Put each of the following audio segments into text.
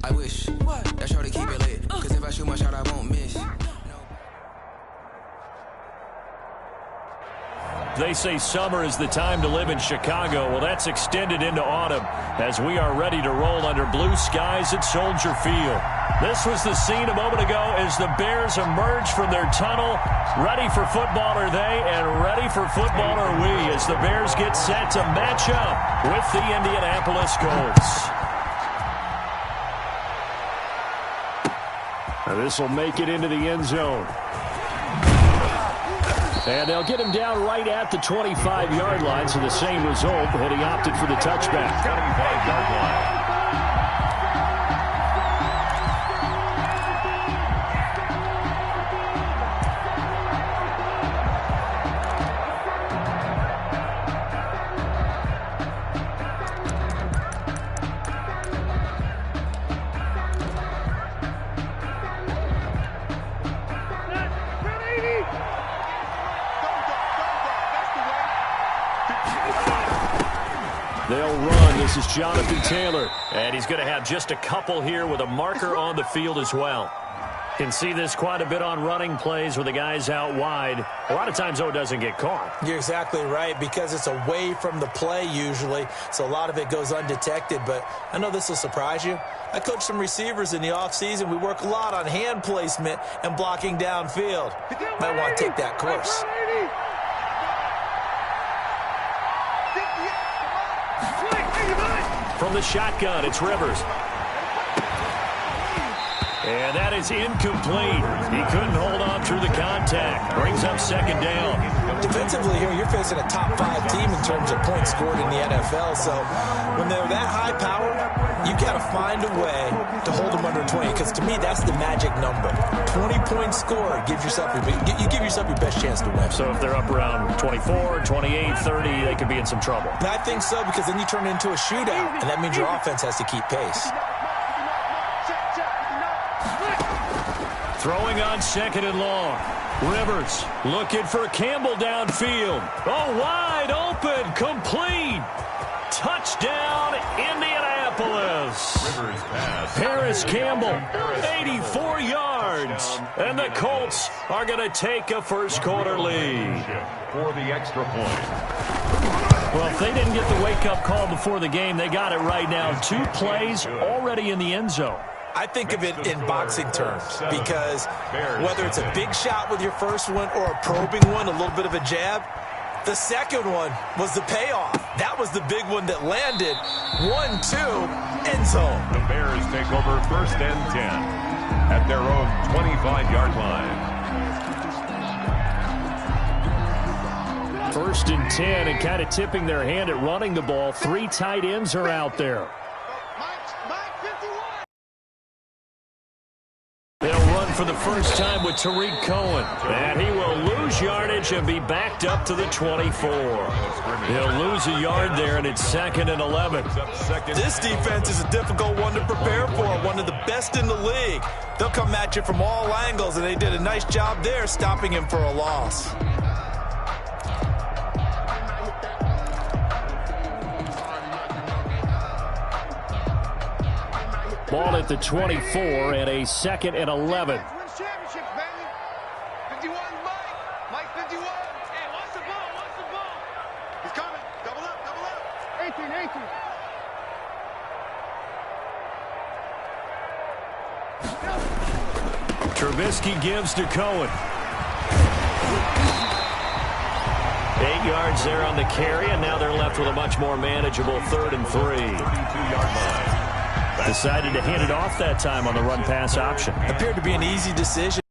I wish that shorty keep it lit, cause if I shoot my shot, I won't miss. They say summer is the time to live in Chicago. Well, that's extended into autumn as we are ready to roll under blue skies at Soldier Field. This was the scene a moment ago as the Bears emerged from their tunnel. Ready for football are they, and ready for football are we as the Bears get set to match up with the Indianapolis Colts. Now this will make it into the end zone. And they'll get him down right at the 25-yard line, so the same result, but he opted for the touchback. 25-yard line. They'll run. This is Jonathan Taylor. And he's going to have just a couple here with a marker on the field as well. Can see this quite a bit on running plays with the guys out wide. A lot of times, though, it doesn't get caught. You're exactly right, because it's away from the play usually, so a lot of it goes undetected. But I know this will surprise you. I coach some receivers in the offseason. We work a lot on hand placement and blocking downfield. Might want to take that course. From the shotgun, it's Rivers. And that is incomplete. He couldn't hold on through the contact. Brings up second down. Defensively here, you're facing a top 5 team in terms of points scored in the NFL. So when they're that high powered, you got to find a way to hold them under 20. Because to me, that's the magic number. 20 points scored gives yourself you give yourself your best chance to win. So if they're up around 24, 28, 30, they could be in some trouble. And I think so, because then you turn it into a shootout, and that means your offense has to keep pace. Throwing on second and long. Rivers looking for Campbell downfield. Oh, wide open, complete. Touchdown, Indianapolis. Rivers pass. Paris Campbell, 84 yards. And the Colts are going to take a first quarter lead. For the extra point. Well, if they didn't get the wake-up call before the game, they got it right now. 2 plays already in the end zone. I think of it in boxing terms, because whether it's a big shot with your first one or a probing one, a little bit of a jab, the second one was the payoff. That was the big one that landed. 1-2, end zone. The Bears take over first and 10 at their own 25-yard line. First and 10, and kind of tipping their hand at running the ball. 3 tight ends are out there. They'll run for the first time with Tariq Cohen. And he will lose yardage and be backed up to the 24. He'll lose a yard there, and it's 2nd and 11. This defense is a difficult one to prepare for, one of the best in the league. They'll come at you from all angles, and they did a nice job there stopping him for a loss. Ball at the 24 and a 2nd and 11. Trubisky gives to Cohen. 8 yards there on the carry, and now they're left with a much more manageable 3rd and 3. 32-yard line. Decided to hand it off that time on the run-pass option. Appeared to be an easy decision.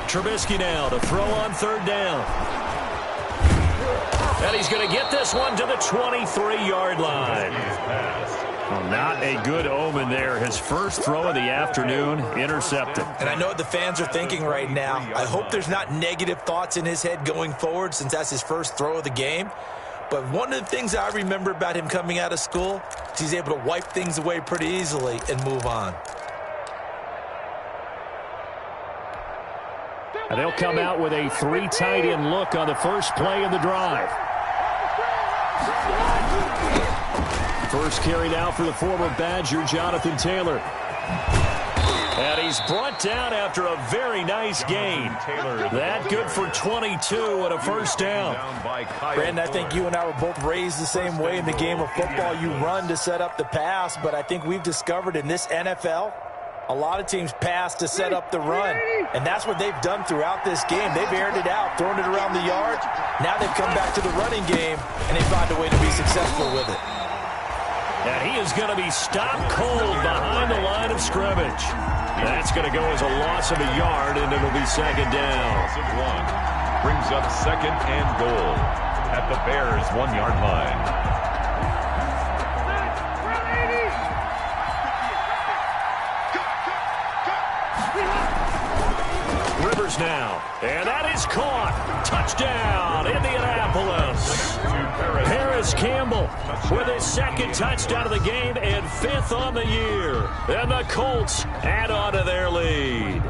Trubisky now to throw on 3rd down. And he's going to get this one to the 23-yard line. Well, not a good omen there. His first throw of the afternoon, intercepted. And I know what the fans are thinking right now. I hope there's not negative thoughts in his head going forward, since that's his first throw of the game. But one of the things I remember about him coming out of school is he's able to wipe things away pretty easily and move on. And they'll come out with a 3 tight end look on the first play of the drive. First carry now for the former Badger, Jonathan Taylor. And he's brought down after a very nice gain. That good for 22 and a first down. Brandon, I think you and I were both raised the same way in the game of football. You run to set up the pass, but I think we've discovered in this NFL, a lot of teams pass to set up the run. And that's what they've done throughout this game. They've aired it out, thrown it around the yard. Now they've come back to the running game, and they find a way to be successful with it. And he is going to be stopped cold behind the line of scrimmage. That's going to go as a loss of a yard, and it'll be second down. Brings up second and goal at the Bears' 1-yard line. Rivers now, and that is caught. Touchdown, Indianapolis. Paris Campbell with his second touchdown of the game and 5th on the year. And the Colts add on to their lead.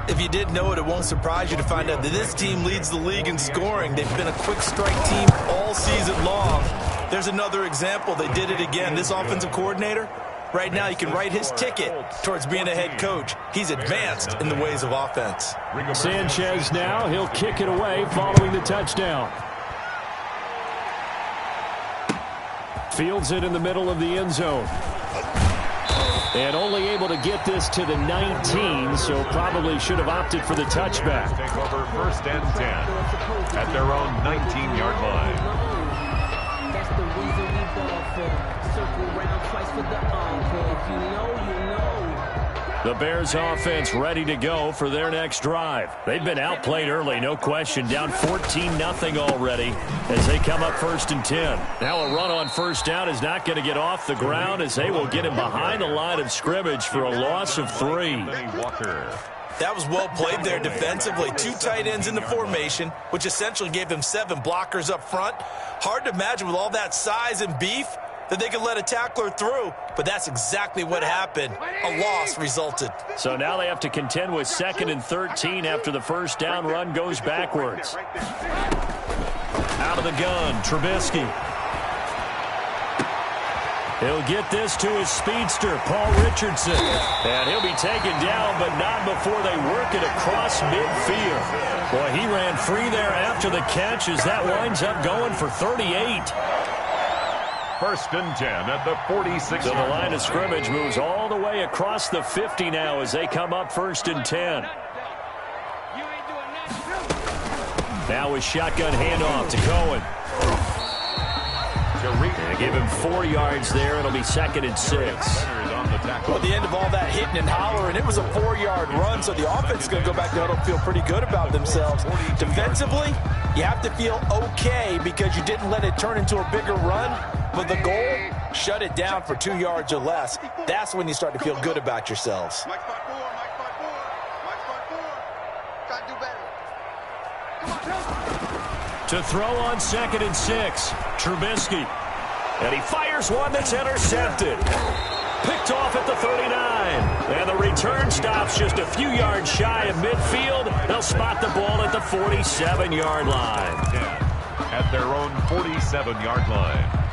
If you didn't know it, it won't surprise you to find out that this team leads the league in scoring. They've been a quick strike team all season long. There's another example. They did it again. This offensive coordinator, right now, you can write his ticket towards being a head coach. He's advanced in the ways of offense. Sanchez now, he'll kick it away following the touchdown. Fields it in the middle of the end zone. And only able to get this to the 19, so probably should have opted for the touchback. Take over first and 10 at their own 19-yard line. That's the reason we ball for. Circle around twice for the encore. If you know, you know. The Bears offense ready to go for their next drive. They've been outplayed early, no question. Down 14-0 already as they come up first and 10. Now a run on first down is not going to get off the ground as they will get him behind the line of scrimmage for a loss of 3. That was well played there defensively. 2 tight ends in the formation, which essentially gave them 7 blockers up front. Hard to imagine with all that size and beef that they could let a tackler through, but that's exactly what happened. A loss resulted. So now they have to contend with 2nd and 13 after the first down run goes backwards. Out of the gun, Trubisky. He'll get this to his speedster, Paul Richardson. And he'll be taken down, but not before they work it across midfield. Boy, he ran free there after the catch as that winds up going for 38. First and 10 at the 46. So the line of scrimmage moves all the way across the 50 now as they come up first and 10. Now with shotgun handoff to Cohen. They give him 4 yards there. It'll be 2nd and 6. Well, at the end of all that hitting and hollering, it was a 4-yard run, so the offense is going to go back to huddle and feel pretty good about themselves. Defensively, you have to feel okay because you didn't let it turn into a bigger run, but the goal, shut it down for 2 yards or less. That's when you start to feel good about yourselves. To throw on 2nd and 6, Trubisky. And he fires one that's intercepted. Picked off at the 39. And the return stops just a few yards shy of midfield. They'll spot the ball at the 47-yard line. At their own 47-yard line.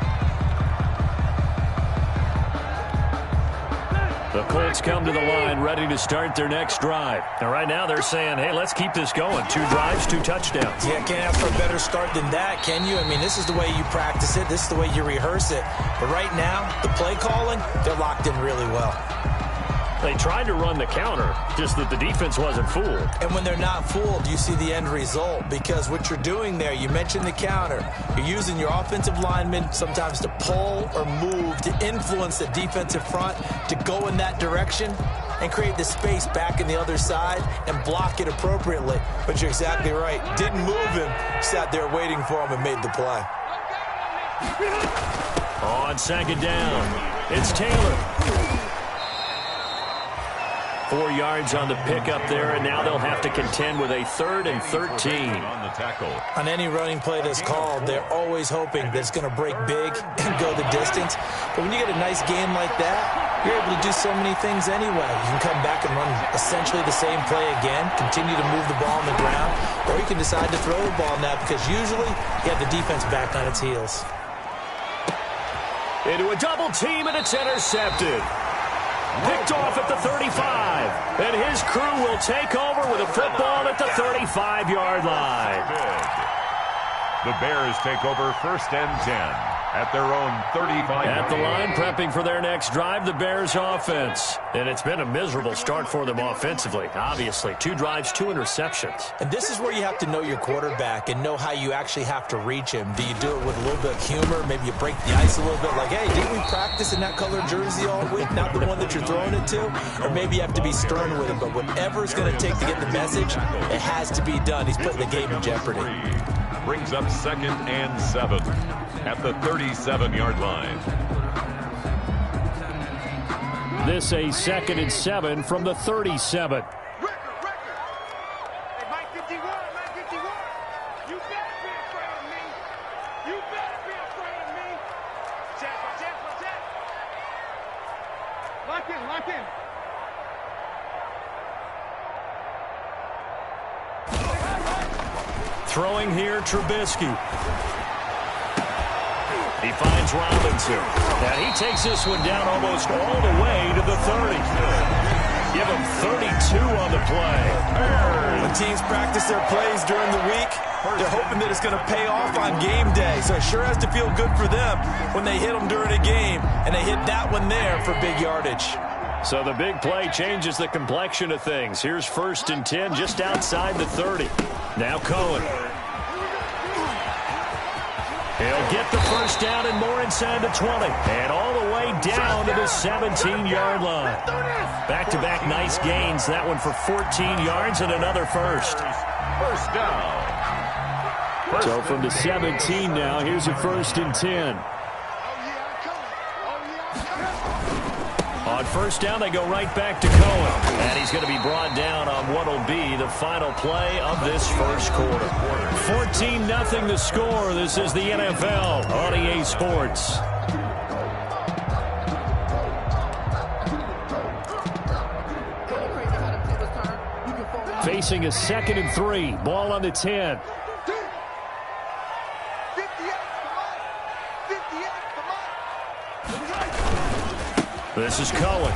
The Colts come to the line ready to start their next drive. And right now they're saying, hey, let's keep this going. 2 drives, 2 touchdowns. Yeah, can't ask for a better start than that, can you? I mean, this is the way you practice it. This is the way you rehearse it. But right now, the play calling, they're locked in really well. They tried to run the counter, just that the defense wasn't fooled. And when they're not fooled, you see the end result. Because what you're doing there, you mentioned the counter. You're using your offensive linemen sometimes to pull or move, to influence the defensive front, to go in that direction and create the space back in the other side and block it appropriately. But you're exactly right. Didn't move him, sat there waiting for him and made the play. On 2nd down, it's Taylor. 4 yards on the pickup there, and now they'll have to contend with a 3rd and 13. On the tackle. On any running play that's called, they're always hoping that it's going to break big and go the distance. But when you get a nice game like that, you're able to do so many things anyway. You can come back and run essentially the same play again, continue to move the ball on the ground, or you can decide to throw the ball now because usually you have the defense back on its heels. Into a double team, and it's intercepted. Picked off at the 35, and his crew will take over with a football at the 35-yard line. The Bears take over 1st and 10 at their own 35. At the line, prepping for their next drive, the Bears offense. And it's been a miserable start for them offensively. Obviously, 2 drives, 2 interceptions. And this is where you have to know your quarterback and know how you actually have to reach him. Do you do it with a little bit of humor? Maybe you break the ice a little bit like, hey, didn't we practice in that colored jersey all week? Not the one that you're throwing it to? Or maybe you have to be stern with him. But whatever it's going to take to get the message, it has to be done. He's putting the game in jeopardy. Brings up 2nd and 7 at the 37-yard line. This a 2nd and 7 from the 37. Lock in. Throwing here, Trubisky. He finds Robinson. And he takes this one down almost all the way to the 30. Give him 32 on the play. When teams practice their plays during the week, they're hoping that it's going to pay off on game day. So it sure has to feel good for them when they hit them during a game, and they hit that one there for big yardage. So the big play changes the complexion of things. Here's 1st and 10 just outside the 30. Now Cohen. He'll get the first down and more inside the 20. And all the way down to the 17-yard line. Back-to-back nice gains. That one for 14 yards and another first. First down. So from the 17 now, here's a 1st and 10. On 1st down, they go right back to Cohen. And he's going to be brought down on what will be the final play of this first quarter. 14-0 the score. This is the NFL on EA Sports. Facing a 2nd and 3. Ball on the 10. This is Cohen.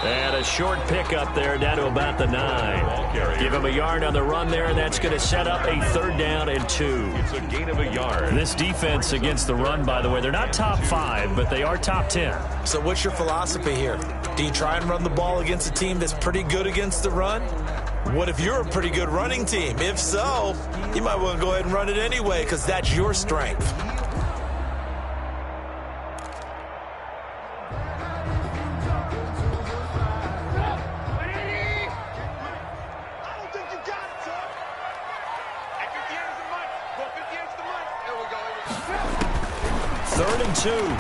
And a short pickup there down to about the 9. Give him a yard on the run there, and that's going to set up a 3rd down and 2. It's a gain of a yard. This defense against the run, by the way, they're not top 5, but they are top 10. So what's your philosophy here? Do you try and run the ball against a team that's pretty good against the run? What if you're a pretty good running team? If so, you might want to go ahead and run it anyway because that's your strength.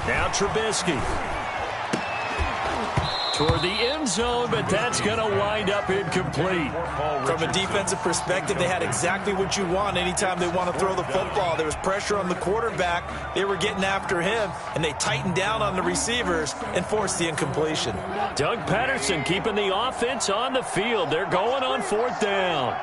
Now Trubisky. Toward the end zone, but that's going to wind up incomplete. From a defensive perspective, they had exactly what you want anytime they want to throw the football. There was pressure on the quarterback. They were getting after him, and they tightened down on the receivers and forced the incompletion. Doug Patterson keeping the offense on the field. They're going on 4th down.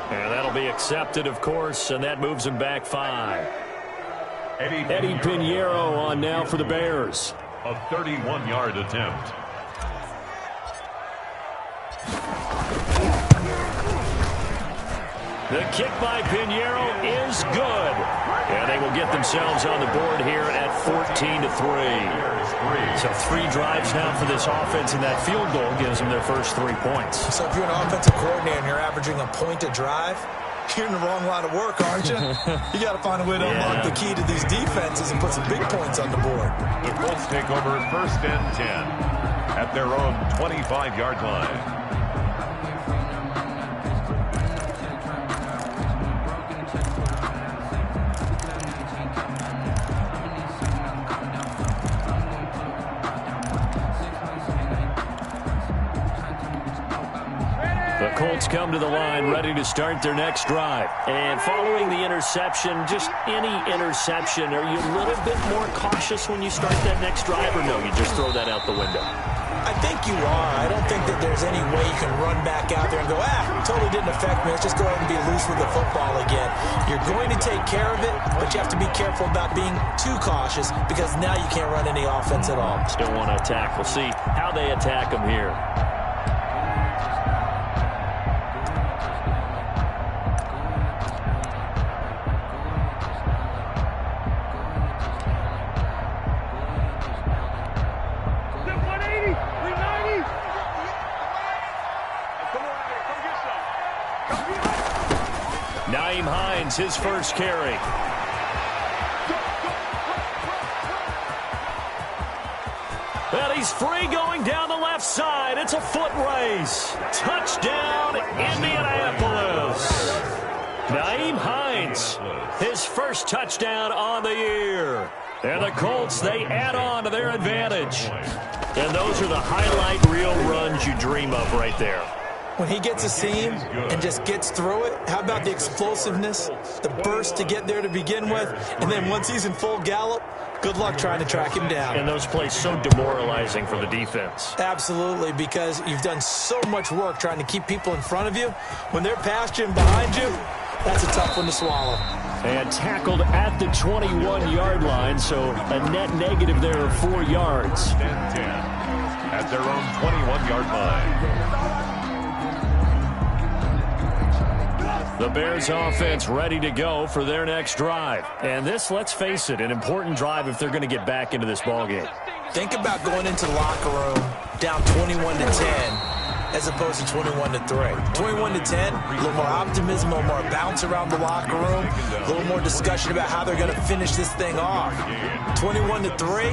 And that'll be accepted, of course, and that moves him back 5. Eddie Pinheiro on now for the Bears. A 31-yard attempt. The kick by Pinheiro is good. And they will get themselves on the board here at 14-3. So 3 drives now for this offense, and that field goal gives them their first 3 points. So if you're an offensive coordinator and you're averaging a point a drive, you're in the wrong line of work, aren't you? You got to find a way to unlock the key to these defenses and put some big points on the board. The Colts take over first and 10 at their own 25-yard line. Colts come to the line ready to start their next drive. And following the interception, just any interception, are you a little bit more cautious when you start that next drive, or no, you just throw that out the window? I think you are. I don't think that there's any way you can run back out there and go, totally didn't affect me. Let's just go ahead and be loose with the football again. You're going to take care of it, but you have to be careful about being too cautious because now you can't run any offense at all. Still want to attack. We'll see how they attack them here. His first carry. Well, he's free going down the left side. It's a foot race. Touchdown, Indianapolis. Nyheim Hines, his first touchdown on the year. And the Colts, they add on to their advantage. And those are the highlight reel runs you dream of right there. When he gets a seam and just gets through it, how about the explosiveness, the burst to get there to begin with, and then once he's in full gallop, good luck trying to track him down. And those plays so demoralizing for the defense. Absolutely, because you've done so much work trying to keep people in front of you. When they're past you and behind you, that's a tough one to swallow. And tackled at the 21-yard line, so a net negative there of 4 yards. 10 at their own 21-yard line. The Bears offense ready to go for their next drive. And this, let's face it, an important drive if they're going to get back into this ballgame. Think about going into the locker room down 21-10 as opposed to 21-3. 21-10, a little more optimism, a little more bounce around the locker room, a little more discussion about how they're going to finish this thing off. 21-3,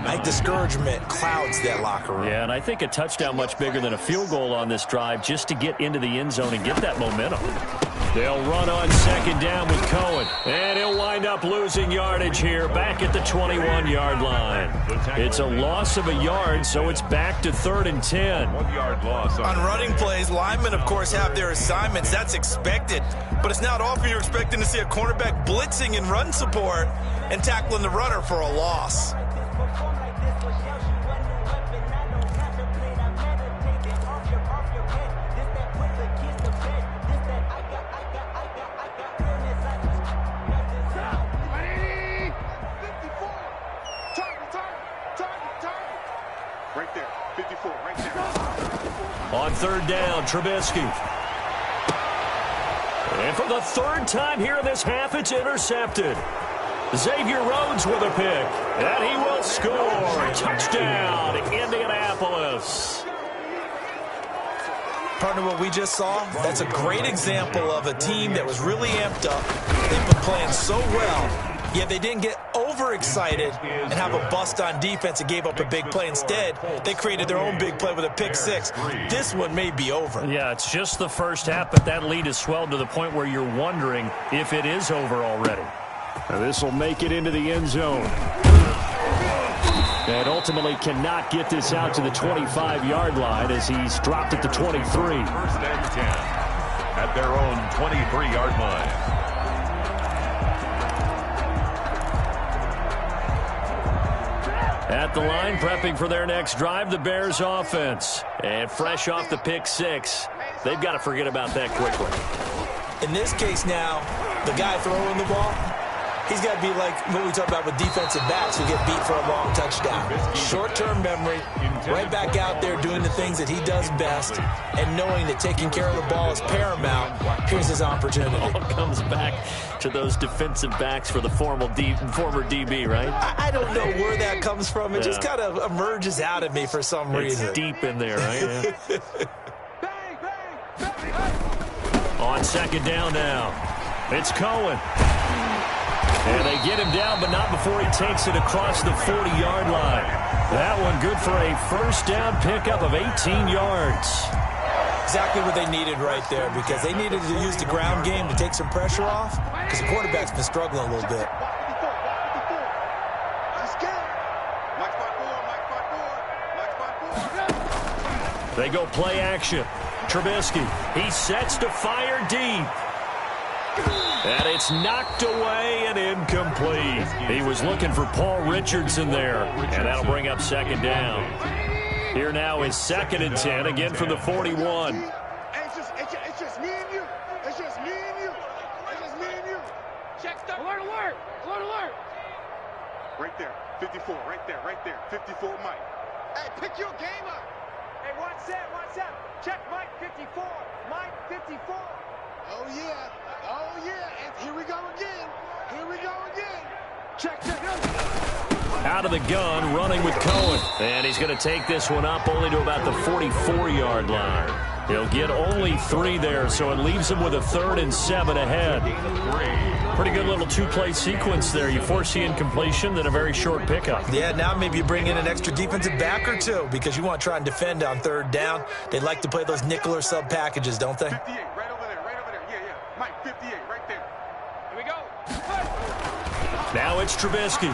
I think discouragement clouds that locker room. Yeah, and I think a touchdown much bigger than a field goal on this drive just to get into the end zone and get that momentum. They'll run on second down with Cohen. And he'll wind up losing yardage here back at the 21-yard line. It's a loss of a yard, so it's back to 3rd and 10. 1 yard loss. On running plays, linemen, of course, have their assignments. That's expected. But it's not often you're expecting to see a cornerback blitzing in run support and tackling the runner for a loss. Right there, 54, right there. On 3rd down, Trubisky. And for the 3rd time here in this half, it's intercepted. Xavier Rhodes with a pick. And he will score. Touchdown, Indianapolis. Partner, what we just saw, that's a great example of a team that was really amped up. They've been playing so well. Yet they didn't get overexcited and have a bust on defense and gave up a big play. Instead, they created their own big play with a pick 6. This one may be over. Yeah, it's just the first half, but that lead has swelled to the point where you're wondering if it is over already. Now this will make it into the end zone. And ultimately cannot get this out to the 25-yard line as he's dropped at the 23. 1st and 10 at their own 23-yard line. At the line, prepping for their next drive, the Bears offense. And fresh off the pick 6, they've got to forget about that quickly. In this case now, the guy throwing the ball, He's got to be like what we talk about with defensive backs who get beat for a long touchdown. Short-term memory, right back out there doing the things that he does best, and knowing that taking care of the ball is paramount. Here's his opportunity. All comes back to those defensive backs for the former DB, right? I don't know where that comes from. It just kind of emerges out of me for some reason. It's deep in there, right? Yeah. On second down now, it's Cohen. And they get him down, but not before he takes it across the 40-yard line. That one good for a first down pickup of 18 yards. Exactly what they needed right there, because they needed to use the ground game to take some pressure off, because the quarterback's been struggling a little bit. They go play action. Trubisky, he sets to fire deep. And it's knocked away and incomplete. He was looking for Paul Richardson there, and that'll bring up second down. Here now is 2nd and 10, again from the 41. It's just me and you. It's just me and you. It's just me and you. Check the alert, alert, alert, alert. Right there, 54, right there, 54, Mike. Hey, pick your game up. Hey, watch that. Check Mike 54, Mike 54. Oh, yeah. And here we go again. Check. Out of the gun, running with Cohen. And he's going to take this one up only to about the 44-yard line. He'll get only 3 there, so it leaves him with a 3rd and 7 ahead. Pretty good little 2-play sequence there. You force the incompletion, then a very short pickup. Yeah, now maybe you bring in an extra defensive back or two, because you want to try and defend on 3rd down. They like to play those nickel or sub packages, don't they? 58, right over there. Yeah. Mike, 58, right there. Here we go. Now it's Trubisky.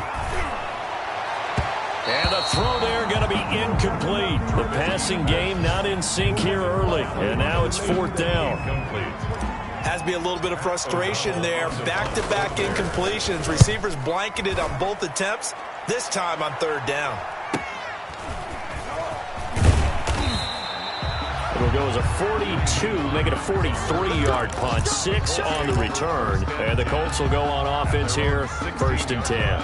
And the throw there going to be incomplete. The passing game not in sync here early. And now it's 4th down. Has to be a little bit of frustration there. Back-to-back incompletions. Receivers blanketed on both attempts, this time on 3rd down. It'll go as a 42, make it a 43-yard punt. 6 on the return. And the Colts will go on offense here, 1st and 10.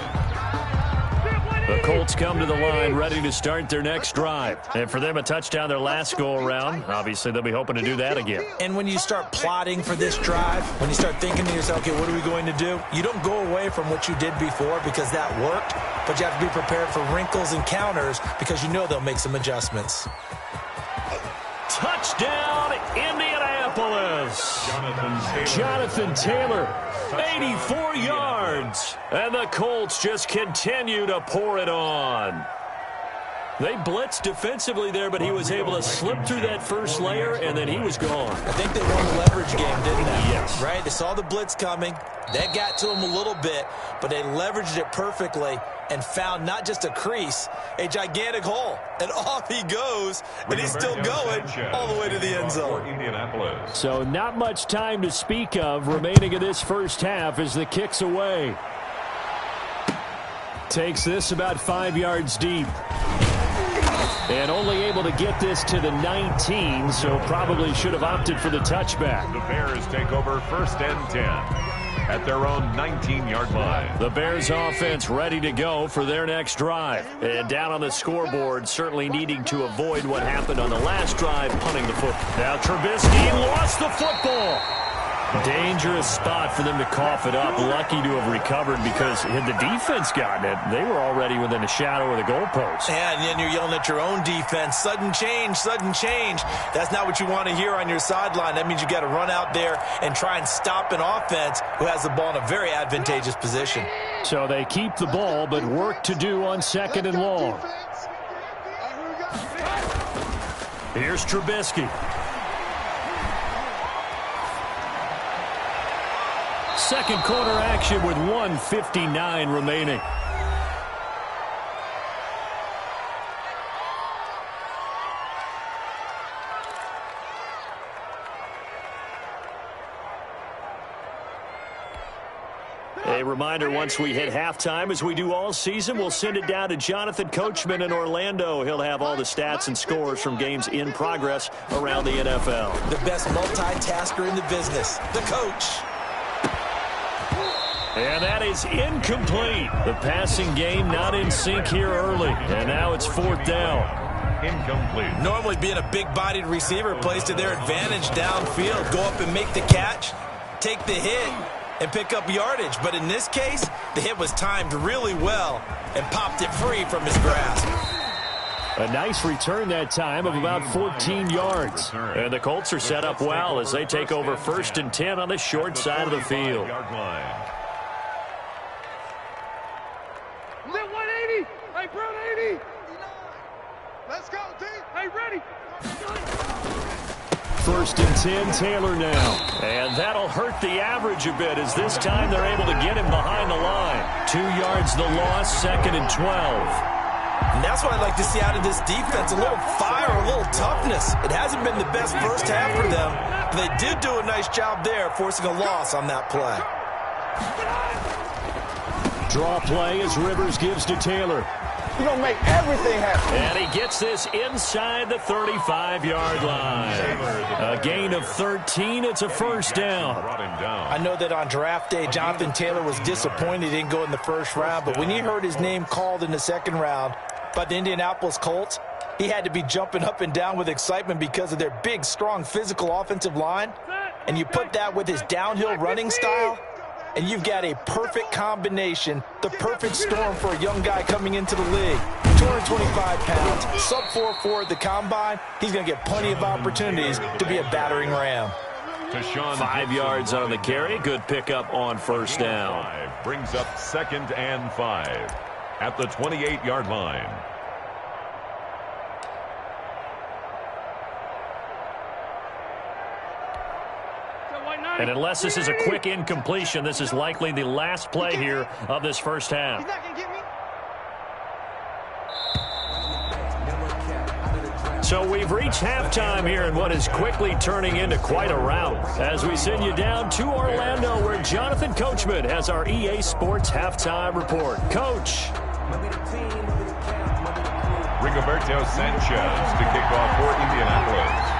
The Colts come to the line ready to start their next drive. And for them, a touchdown their last go-around. Obviously, they'll be hoping to do that again. And when you start plotting for this drive, when you start thinking to yourself, okay, what are we going to do? You don't go away from what you did before because that worked, but you have to be prepared for wrinkles and counters because you know they'll make some adjustments. Touchdown, Indianapolis. Jonathan Taylor, 84 yards. And the Colts just continue to pour it on. They blitzed defensively there, but he was able to slip through that first layer, and then he was gone. I think they won the leverage game, didn't they? Yes. Right? They saw the blitz coming. That got to him a little bit, but they leveraged it perfectly and found not just a crease, a gigantic hole. And off he goes, and he's still going all the way to the end zone. So not much time to speak of remaining in this first half as the kick's away. Takes this about 5 yards deep. And only able to get this to the 19, so probably should have opted for the touchback. The Bears take over 1st and 10 at their own 19-yard line. The Bears offense ready to go for their next drive. And down on the scoreboard, certainly needing to avoid what happened on the last drive, punting the football. Now Trubisky lost the football. Dangerous spot for them to cough it up. Lucky to have recovered because had the defense gotten it, they were already within a shadow of the goalpost. Yeah, and then you're yelling at your own defense. Sudden change, sudden change. That's not what you want to hear on your sideline. That means you got to run out there and try and stop an offense who has the ball in a very advantageous position. So they keep the ball, but work to do on 2nd and long. Here's Trubisky. Second quarter action with 1:59 remaining. A reminder, once we hit halftime, as we do all season, we'll send it down to Jonathan Coachman in Orlando. He'll have all the stats and scores from games in progress around the NFL. The best multitasker in the business, the coach. And that is incomplete. The passing game not in sync here early. And now it's 4th down. Incomplete. Normally being a big-bodied receiver plays to their advantage downfield. Go up and make the catch, take the hit, and pick up yardage. But in this case, the hit was timed really well and popped it free from his grasp. A nice return that time of about 14 yards. And the Colts are set up well as they take over 1st and 10 on the short side of the field. Lit 180. Hey, Brown 80. Let's go, D. Hey, ready. 1st and 10, Taylor now. And that'll hurt the average a bit as this time they're able to get him behind the line. 2 yards the loss, 2nd and 12. And that's what I'd like to see out of this defense, a little fire, a little toughness. It hasn't been the best first half for them, but they did do a nice job there, forcing a loss on that play. Draw play as Rivers gives to Taylor. You're going to make everything happen. And he gets this inside the 35-yard line. A gain of 13. It's a 1st down. I know that on draft day, Jonathan Taylor was disappointed he didn't go in the 1st round, but when he heard his name called in the 2nd round by the Indianapolis Colts, he had to be jumping up and down with excitement because of their big, strong, physical offensive line. And you put that with his downhill running style, and you've got a perfect combination, the perfect storm for a young guy coming into the league. 225 pounds, sub 4.4 at the combine. He's going to get plenty of opportunities to be a battering ram. 5 yards on the carry. Good pickup on 1st down. Brings up 2nd and 5 at the 28-yard line. And unless this is a quick incompletion, this is likely the last play here of this first half. He's not going to get me. So we've reached halftime here in what is quickly turning into quite a rout as we send you down to Orlando where Jonathan Coachman has our EA Sports halftime report. Coach. Rigoberto Sanchez to kick off for Indianapolis.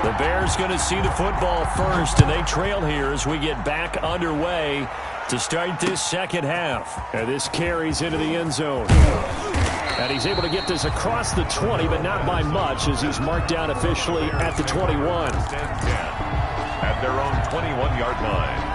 The Bears going to see the football first, and they trail here as we get back underway to start this second half. And this carries into the end zone. And he's able to get this across the 20, but not by much as he's marked down officially at the 21. At their own 21-yard line.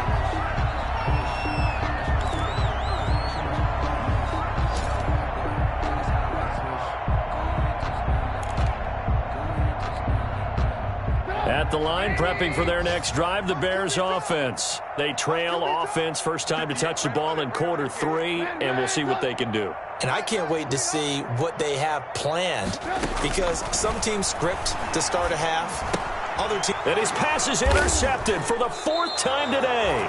At the line, prepping for their next drive, the Bears offense. They trail offense, first time to touch the ball in quarter 3, and we'll see what they can do. And I can't wait to see what they have planned because some teams script to start a half. Other teams. And his pass is intercepted for the 4th time today.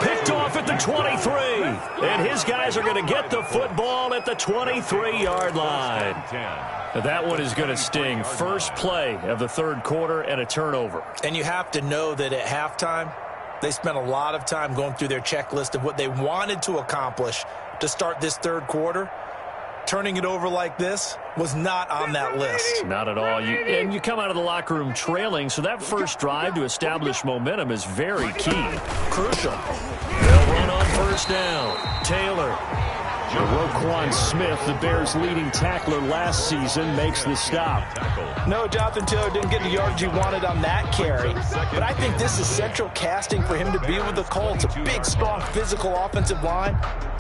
Picked off at the 23. And his guys are going to get the football at the 23-yard line. That one is going to sting. First play of the 3rd quarter and a turnover. And you have to know that at halftime, they spent a lot of time going through their checklist of what they wanted to accomplish to start this 3rd quarter. Turning it over like this was not on that list. Not at all. And you come out of the locker room trailing, so that first drive to establish momentum is very key. Crucial. They'll run on 1st down. Taylor. Roquan Smith, the Bears' leading tackler last season, makes the stop. No, Jonathan Taylor didn't get the yardage he wanted on that carry. But I think this is central casting for him to be with the Colts. A big, strong, physical offensive line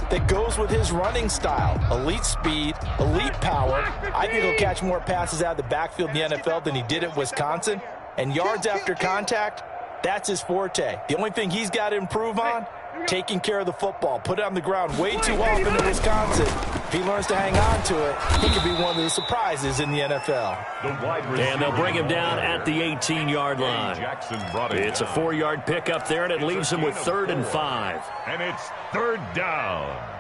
that goes with his running style. Elite speed, elite power. I think he'll catch more passes out of the backfield in the NFL than he did at Wisconsin. And yards after contact, that's his forte. The only thing he's got to improve on, taking care of the football. Put it on the ground way too often in Wisconsin. If he learns to hang on to it, he could be one of the surprises in the NFL. And they'll bring him down at the 18-yard line. It's a 4-yard pickup there, and it leaves him with 3rd and 5. And it's 3rd down.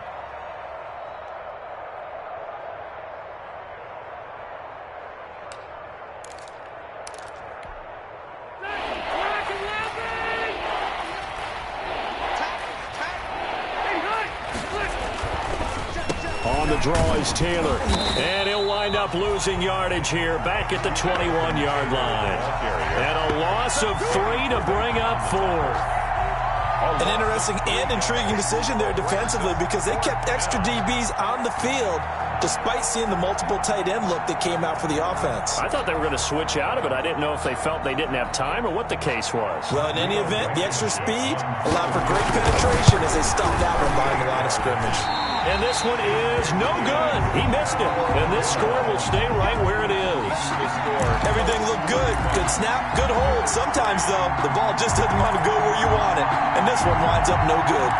On the draw is Taylor. And he'll wind up losing yardage here back at the 21-yard line. And a loss of 3 to bring up 4. An interesting and intriguing decision there defensively because they kept extra DBs on the field despite seeing the multiple tight end look that came out for the offense. I thought they were going to switch out of it. I didn't know if they felt they didn't have time or what the case was. Well, in any event, the extra speed allowed for great penetration as they stopped that one behind the line of scrimmage. And this one is no good. He missed it. And this score will stay right where it is. Everything looked good. Good snap, good hold. Sometimes, though, the ball just doesn't want to go where you want it. And this one winds up no good.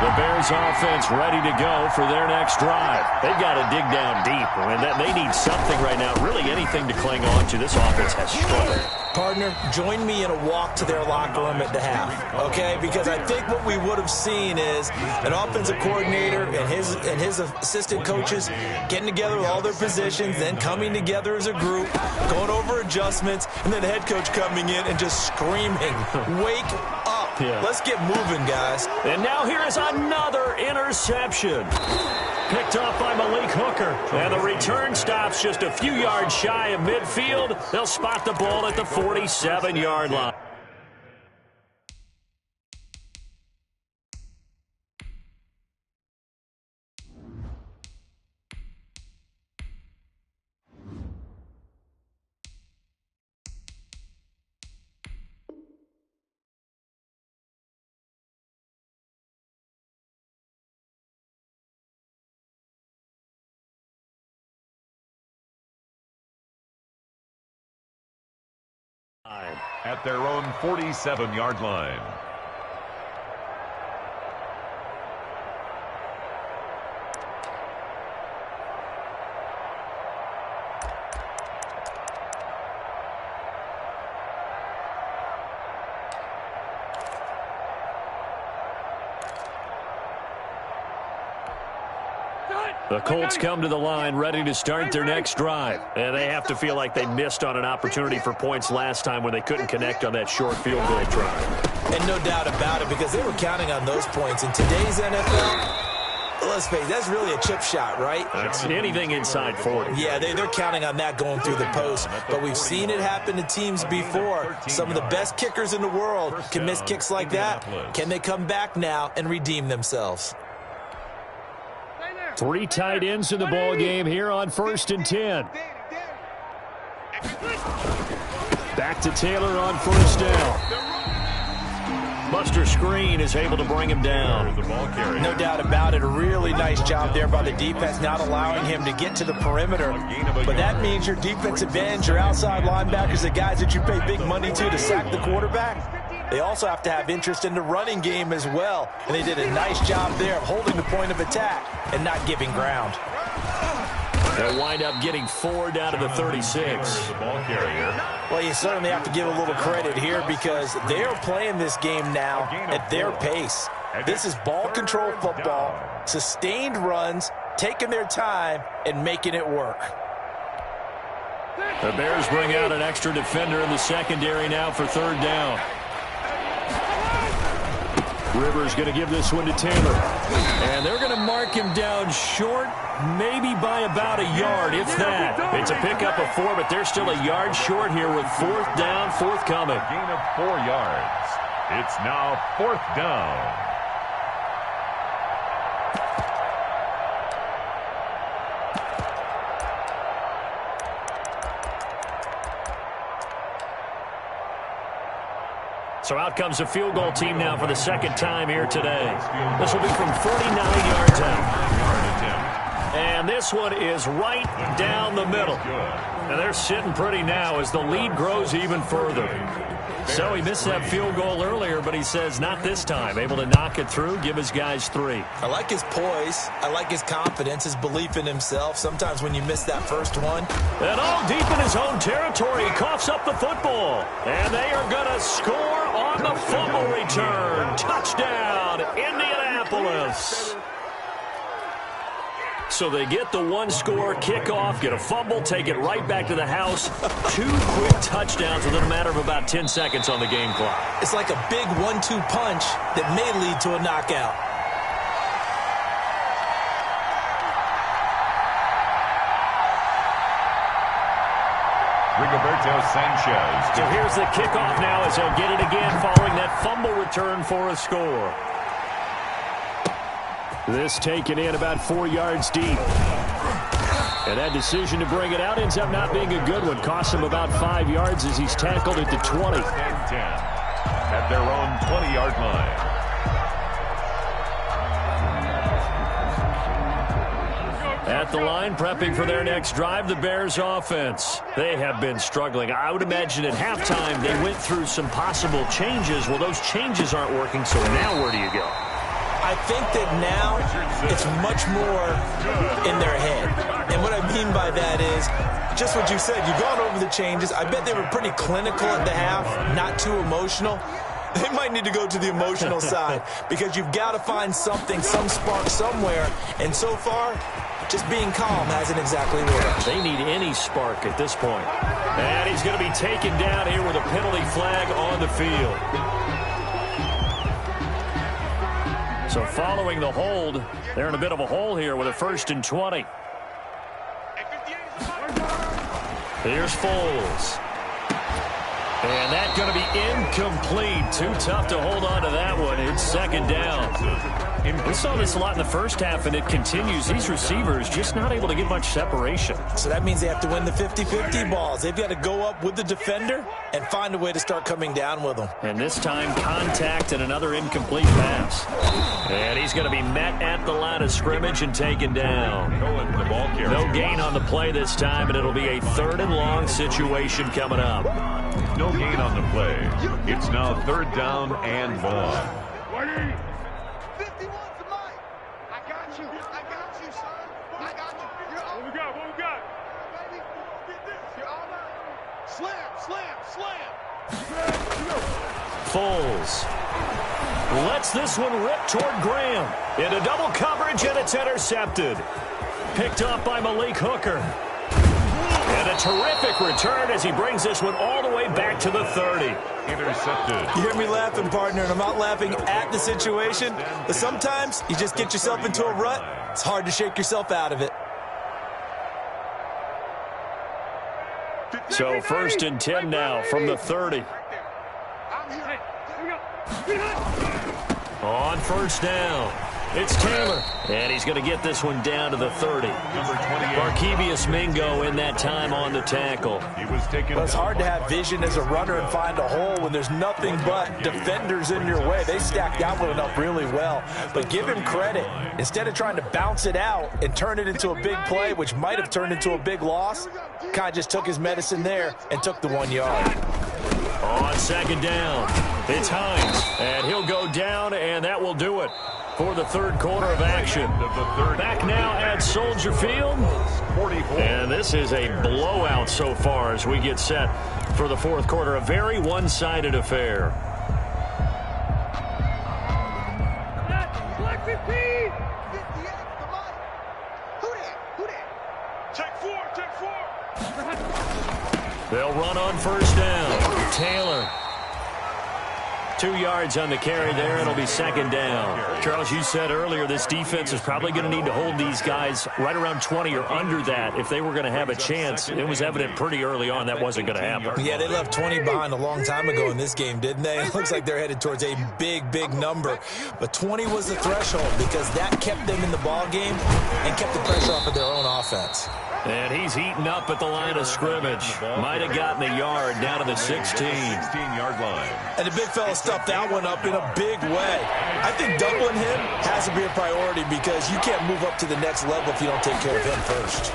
The Bears offense ready to go for their next drive. They've got to dig down deep. I mean, they need something right now, really anything to cling on to. This offense has struggled. Partner, join me in a walk to their locker room at the half, okay? Because I think what we would have seen is an offensive coordinator and his assistant coaches getting together with all their positions, then coming together as a group, going over adjustments, and then the head coach coming in and just screaming, "Wake up. Yeah. Let's get moving, guys." And now here is another interception. Picked off by Malik Hooker. And the return stops just a few yards shy of midfield. They'll spot the ball at the 47-yard line. At their own 47-yard line. The Colts come to the line ready to start their next drive. And they have to feel like they missed on an opportunity for points last time when they couldn't connect on that short field goal drive. And no doubt about it, because they were counting on those points. In today's NFL, let's face it, that's really a chip shot, right? That's anything inside 40. Yeah, they're counting on that going through the post. But we've seen it happen to teams before. Some of the best kickers in the world can miss kicks like that. Can they come back now and redeem themselves? 3 tight ends in the ball game here on 1st and 10. Back to Taylor on 1st down. Buster Screen is able to bring him down. No doubt about it. A really nice job there by the defense, not allowing him to get to the perimeter. But that means your defensive ends, your outside linebackers, the guys that you pay big money to sack the quarterback, they also have to have interest in the running game as well. And they did a nice job there of holding the point of attack and not giving ground. They'll wind up getting 4 down to the 36. Well, you certainly have to give a little credit here because they are playing this game now at their pace. This is ball control football, sustained runs, taking their time, and making it work. The Bears bring out an extra defender in the secondary now for 3rd down. Rivers going to give this one to Taylor. And they're going to mark him down short, maybe by about a yard, if that. It's a pickup of 4, but they're still a yard short here with 4th down, forthcoming. Gain of 4 yards. It's now 4th down. So out comes a field goal team now for the 2nd time here today. This will be from 49 yards out. And this one is right down the middle. And they're sitting pretty now as the lead grows even further. So he missed that field goal earlier, but he says not this time. Able to knock it through, give his guys 3. I like his poise. I like his confidence, his belief in himself. Sometimes when you miss that first one. And all deep in his own territory, he coughs up the football. And they are going to score on the fumble return. Touchdown, Indianapolis. So they get the 1-score kickoff, get a fumble, take it right back to the house. 2 quick touchdowns within a matter of about 10 seconds on the game clock. It's like a big 1-2 punch that may lead to a knockout. Rigoberto Sanchez. So here's the kickoff now as he'll get it again following that fumble return for a score. This taken in about 4 yards deep. And that decision to bring it out ends up not being a good one. Costs him about 5 yards as he's tackled at the 20. And 10 at their own 20-yard line. At the line, prepping for their next drive, the Bears offense. They have been struggling. I would imagine at halftime they went through some possible changes. Well, those changes aren't working, so now where do you go? I think that now it's much more in their head. And what I mean by that is just what you said. You've gone over the changes. I bet they were pretty clinical at the half, not too emotional. They might need to go to the emotional side because you've got to find something, some spark somewhere. And so far, just being calm hasn't exactly worked. They need any spark at this point. And he's going to be taken down here with a penalty flag on the field. So following the hold, they're in a bit of a hole here with a 1st and 20. Here's Foles. And that's going to be incomplete. Too tough to hold on to that one. It's 2nd down. We saw this a lot in the first half, and it continues. These receivers just not able to get much separation. So that means they have to win the 50-50 balls. They've got to go up with the defender and find a way to start coming down with them. And this time, contact and another incomplete pass. And he's going to be met at the line of scrimmage and taken down. No gain on the play this time, and it'll be a 3rd and long situation coming up. No gain on the play. It's now 3rd down and long. 51 to Mike. I got you, son. I got you. You're all What we got? baby. Get this. You're all right. Slam. Foles lets this one rip toward Graham. Into double coverage, and it's intercepted. Picked up by Malik Hooker. And a terrific return as he brings this one all the way back to the 30. Intercepted. You hear me laughing, partner, and I'm not laughing at the situation, but sometimes you just get yourself into a rut. It's hard to shake yourself out of it. So 1st and 10 now from the 30. On 1st down, it's Taylor. And he's going to get this one down to the 30. Number 28. Barkevius Mingo in that time on the tackle. He was taken. But it's hard to have vision as a runner and find a hole when there's nothing but defenders in your way. They stacked that one up really well. But give him credit. Instead of trying to bounce it out and turn it into a big play, which might have turned into a big loss, kind of just took his medicine there and took the 1 yard. On 2nd down, it's Hines. And he'll go down, and that will do it for the 3rd quarter of action. Back now at Soldier Field. 44. And this is a blowout so far as we get set for the 4th quarter. A very one-sided affair. Black 15! 58 to Mike. Who that? Check 4! They'll run on 1st down. Taylor. 2 yards on the carry there. It'll be 2nd down. Charles, you said earlier this defense is probably going to need to hold these guys right around 20 or under that if they were going to have a chance. It was evident pretty early on that wasn't going to happen. Yeah, they left 20 behind a long time ago in this game, didn't they? It looks like they're headed towards a big number. But 20 was the threshold because that kept them in the ball game and kept the pressure off of their own offense. And he's heating up at the line of scrimmage. Might have gotten the yard down to the 16-yard line. And the big fella stuffed that one up in a big way. I think doubling him has to be a priority because you can't move up to the next level if you don't take care of him first.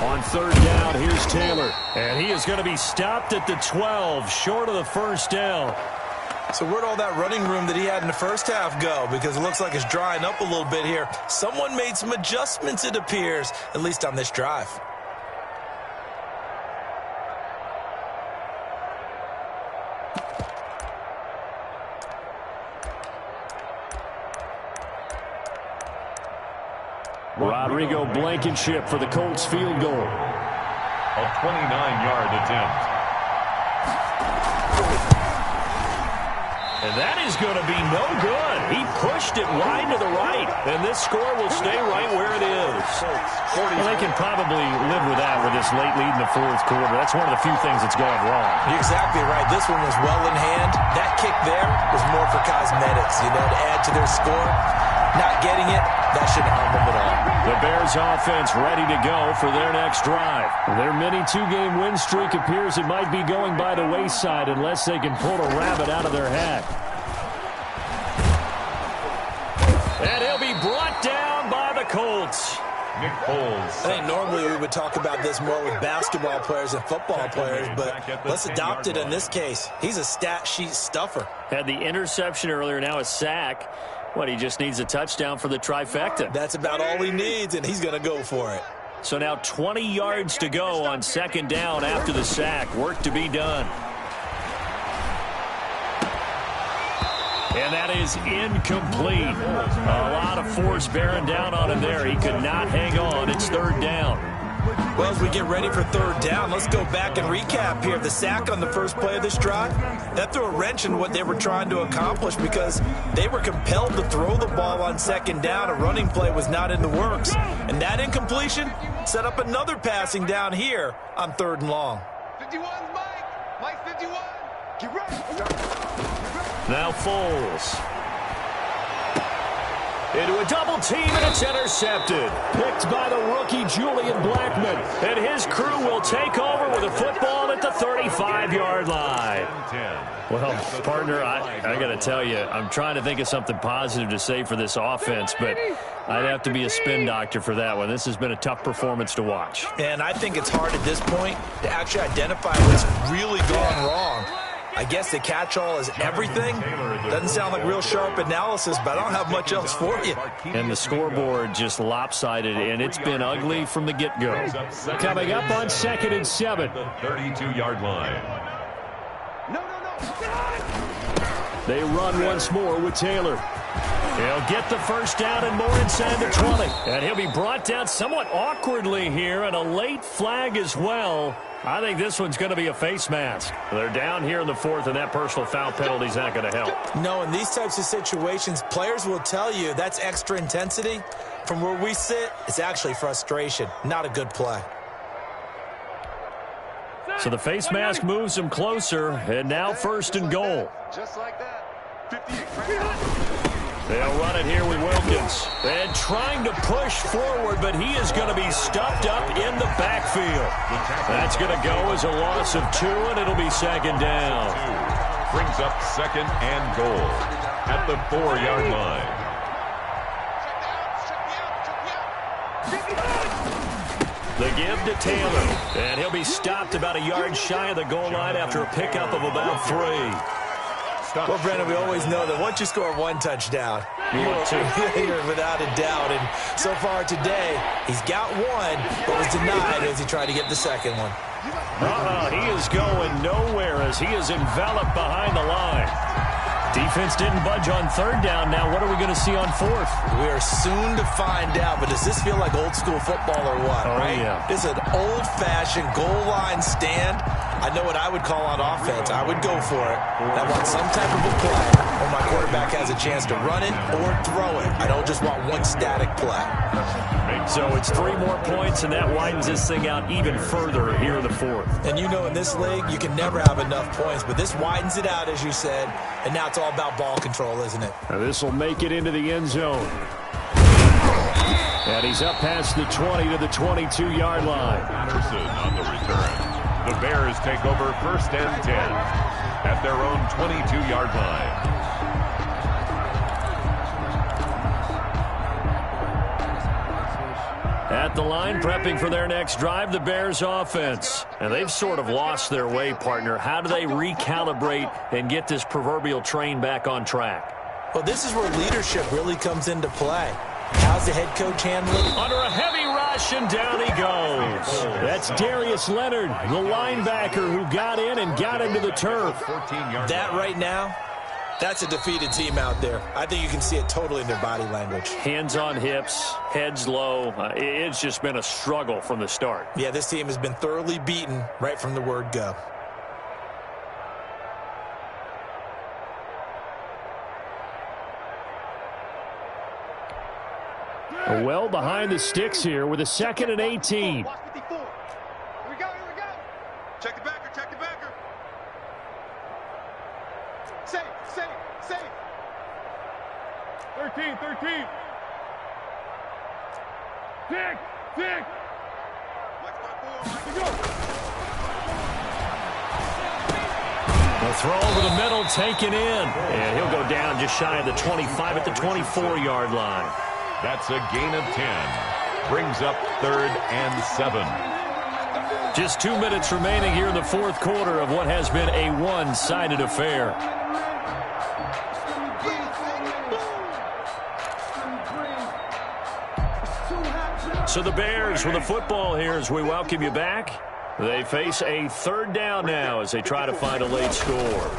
On 3rd down, here's Taylor. And he is going to be stopped at the 12, short of the 1st down. So where'd all that running room that he had in the first half go? Because it looks like it's drying up a little bit here. Someone made some adjustments, it appears, at least on this drive. Rodrigo Blankenship for the Colts field goal. A 29-yard attempt. And that is going to be no good. He pushed it wide to the right, and this score will stay right where it is. Well, they can probably live with that with this late lead in the fourth quarter. That's one of the few things that's gone wrong. You're exactly right. This one was well in hand. That kick there was more for cosmetics, to add to their score. Not getting it, that shouldn't harm them at all. The Bears offense ready to go for their next drive. Their mini two-game win streak appears it might be going by the wayside unless they can pull a rabbit out of their hat. And he'll be brought down by the Colts. Nick Foles. I think normally we would talk about this more with basketball players and football players, but let's adopt it in this case. He's a stat sheet stuffer. Had the interception earlier, now a sack. What, he just needs a touchdown for the trifecta. That's about all he needs, and he's going to go for it. So now 20 yards to go on second down after the sack. Work to be done. And that is incomplete. A lot of force bearing down on him there. He could not hang on. It's third down. Well, as we get ready for third down, let's go back and recap here. The sack on the first play of this drive, that threw a wrench in what they were trying to accomplish because they were compelled to throw the ball on second down. A running play was not in the works. And that incompletion set up another passing down here on third and long. 51, Mike. Mike 51. Get ready. Now Foles. Into a double team, and it's intercepted. Picked by the rookie Julian Blackman. And his crew will take over with a football at the 35-yard line. Well, partner, I got to tell you, I'm trying to think of something positive to say for this offense, but I'd have to be a spin doctor for that one. This has been a tough performance to watch. And I think it's hard at this point to actually identify what's really gone wrong. I guess the catch-all is everything. Doesn't sound like real sharp analysis, but I don't have much else for you. And the scoreboard just lopsided, and it's been ugly from the get-go. Coming up on 2nd and 7. The 32-yard line. No. They run once more with Taylor. He'll get the first down and more inside the 20. And he'll be brought down somewhat awkwardly here, and a late flag as well. I think this one's going to be a face mask. They're down here in the fourth, and that personal foul penalty is not going to help. No, in these types of situations, players will tell you that's extra intensity. From where we sit, it's actually frustration. Not a good play. So the face mask moves them closer, and now first and goal. Just like that. 58. They'll run it here with Wilkins. And trying to push forward, but he is going to be stuffed up in the backfield. That's going to go as a loss of 2, and it'll be second down. Brings up second and goal at the 4-yard line. The give to Taylor. And he'll be stopped about a yard shy of the goal line after a pickup of about 3. Well, Brandon, we always know that once you score one touchdown, you're without a doubt. And so far today, he's got one, but was denied as he tried to get the second one. He is going nowhere as he is enveloped behind the line. Defense didn't budge on third down. Now, what are we going to see on fourth? We are soon to find out, but does this feel like old school football or what? Oh, right? Yeah. This is an old-fashioned goal line stand. I know what I would call on offense. I would go for it. I want some type of a play where my quarterback has a chance to run it or throw it. I don't just want one static play. So it's 3 more points, and that widens this thing out even further here in the fourth. And you know in this league, you can never have enough points, but this widens it out, as you said, and now it's all about ball control, isn't it? Now this will make it into the end zone. And he's up past the 20 to the 22-yard line. Anderson on the return. The Bears take over first and 10 at their own 22-yard line. At the line, prepping for their next drive, the Bears offense. And they've sort of lost their way, partner. How do they recalibrate and get this proverbial train back on track? Well, this is where leadership really comes into play. How's the head coach handling? Under a heavy rush, and down he goes. That's Darius Leonard, the linebacker who got in and got into the turf. That right now, that's a defeated team out there. I think you can see it totally in their body language. Hands on hips, heads low. It's just been a struggle from the start. Yeah, this team has been thoroughly beaten right from the word go. Well behind the sticks here with a 2nd and 18. Watch 54. Here we go, here we go. Check the backer, check the backer. Safe, safe, safe. 13, 13. Tick, tick. Watch my board. The throw over the middle, taken in. And he'll go down just shy of the 25 at the 24-yard line. That's a gain of 10. Brings up 3rd and 7. Just 2 minutes remaining here in the 4th quarter of what has been a one-sided affair. So the Bears with the football here as we welcome you back. They face a 3rd down now as they try to find a late score.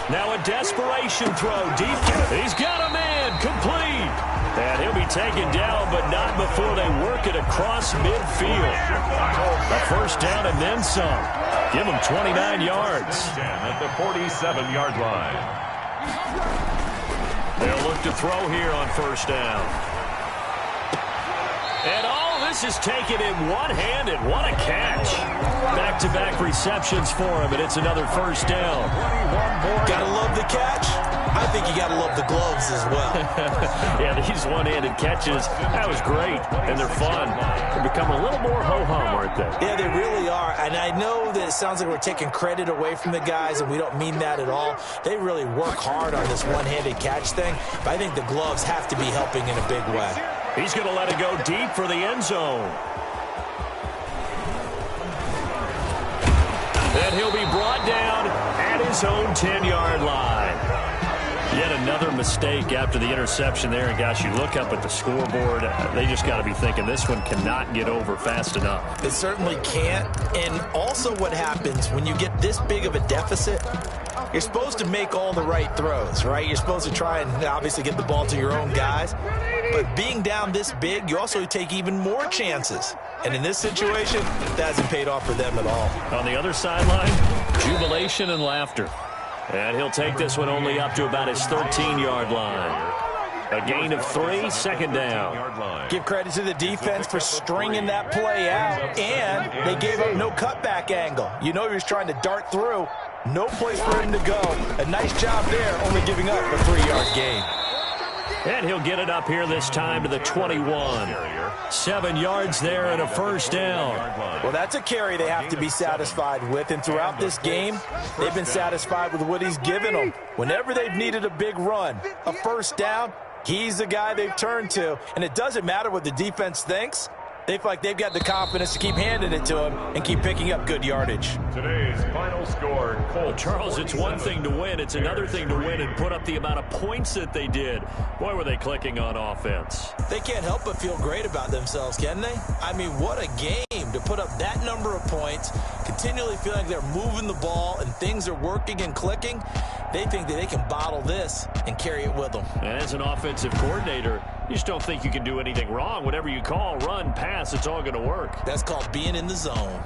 Now a desperation throw deep. He's got a man complete. And he'll be taken down, but not before they work it across midfield. A 1st down and then some. Give him 29 yards. At the 47-yard line. They'll look to throw here on 1st down. And all this is taken in one-handed. What a catch. Back-to-back receptions for him, and it's another 1st down. Gotta love the catch. I think you gotta love the gloves as well. Yeah, these one-handed catches, that was great, and they're fun. They're becoming a little more ho-hum, aren't they? Yeah, they really are. And I know that it sounds like we're taking credit away from the guys, and we don't mean that at all. They really work hard on this one-handed catch thing, but I think the gloves have to be helping in a big way. He's going to let it go deep for the end zone. And he'll be brought down at his own 10-yard line. Yet another mistake after the interception there. And, gosh, you look up at the scoreboard. They just got to be thinking this one cannot get over fast enough. It certainly can't. And also what happens when you get this big of a deficit, you're supposed to make all the right throws, right? You're supposed to try and obviously get the ball to your own guys. But being down this big, you also take even more chances. And in this situation, that hasn't paid off for them at all. On the other sideline, jubilation and laughter. And he'll take this one only up to about his 13-yard line. A gain of 3, 2nd down. Give credit to the defense for stringing that play out. And they gave up no cutback angle. You know he was trying to dart through. No place for him to go. A nice job there, only giving up a 3-yard gain. And he'll get it up here this time to the 21. 7 yards there and a 1st down. Well, that's a carry they have to be satisfied with. And throughout this game, they've been satisfied with what he's given them. Whenever they've needed a big run, a 1st down, he's the guy they've turned to. And it doesn't matter what the defense thinks. They feel like they've got the confidence to keep handing it to him and keep picking up good yardage. Today's final score, Colts. Charles, it's one thing to win. It's another thing to win and put up the amount of points that they did. Boy, were they clicking on offense. They can't help but feel great about themselves, can they? I mean, what a game to put up that number of points, continually feel like they're moving the ball and things are working and clicking. They think that they can bottle this and carry it with them. And as an offensive coordinator, you just don't think you can do anything wrong. Whatever you call, run, pass, it's all going to work. That's called being in the zone.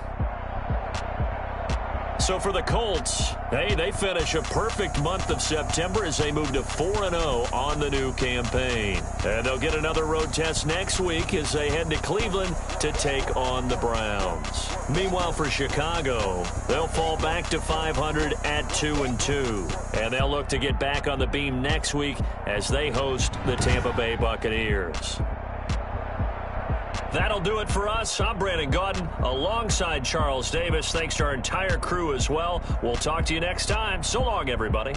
So for the Colts, hey, they finish a perfect month of September as they move to 4-0 on the new campaign. And they'll get another road test next week as they head to Cleveland to take on the Browns. Meanwhile, for Chicago, they'll fall back to 500 at 2-2. And they'll look to get back on the beam next week as they host the Tampa Bay Buccaneers. That'll do it for us. I'm Brandon Gaudin alongside Charles Davis. Thanks to our entire crew as well. We'll talk to you next time. So long, everybody.